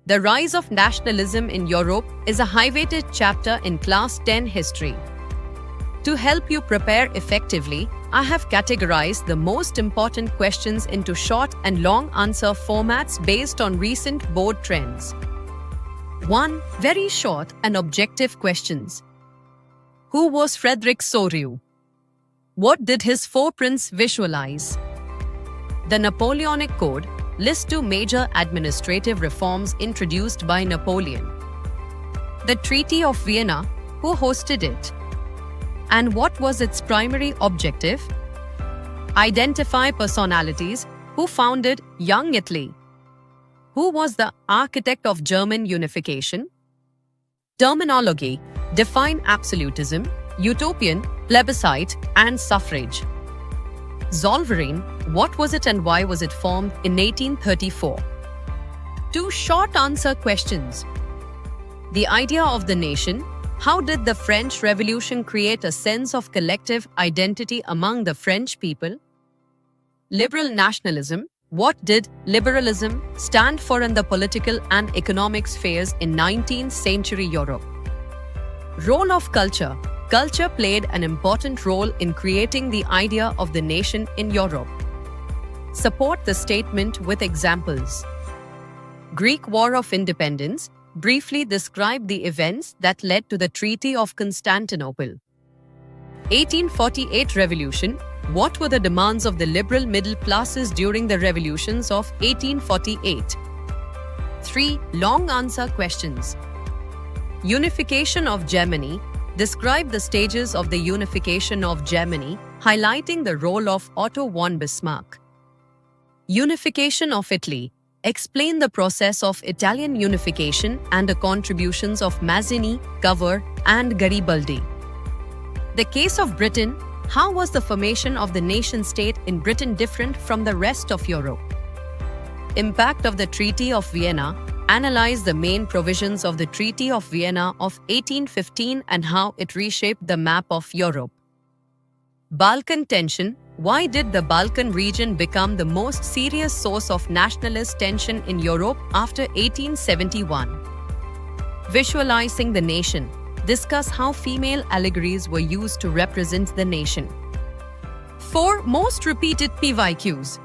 The Rise of Nationalism in Europe is a high-weighted chapter in Class 10 history. To help you prepare effectively, I have categorized the most important questions into short and long answer formats based on recent board trends. 1. Very short and objective questions. Who was Frederick Soreau? What did his four prints visualize? The Napoleonic Code lists 2 major administrative reforms introduced by Napoleon. The Treaty of Vienna, who hosted it? And what was its primary objective? Identify personalities who founded Young Italy. Who was the architect of German unification? Terminology. Define absolutism, utopian, plebiscite, and suffrage. Zollverein. What was it and why was it formed in 1834? 2 short answer questions. The idea of the nation. How did the French Revolution create a sense of collective identity among the French people? Liberal nationalism. What did liberalism stand for in the political and economic spheres in 19th century Europe? Role of culture. Culture played an important role in creating the idea of the nation in Europe. Support the statement with examples. Greek War of Independence. Briefly describe the events that led to the Treaty of Constantinople. 1848 Revolution. What were the demands of the liberal middle classes during the revolutions of 1848? 3 long answer questions. Unification of Germany. Describe the stages of the unification of Germany, highlighting the role of Otto von Bismarck. Unification of Italy. Explain the process of Italian unification and the contributions of Mazzini, Cavour, and Garibaldi. The case of Britain. How was the formation of the nation-state in Britain different from the rest of Europe? Impact of the Treaty of Vienna. Analyze the main provisions of the Treaty of Vienna of 1815 and how it reshaped the map of Europe. Balkan tension. Why did the Balkan region become the most serious source of nationalist tension in Europe after 1871? Visualizing the nation. Discuss how female allegories were used to represent the nation. 4 most repeated PYQs.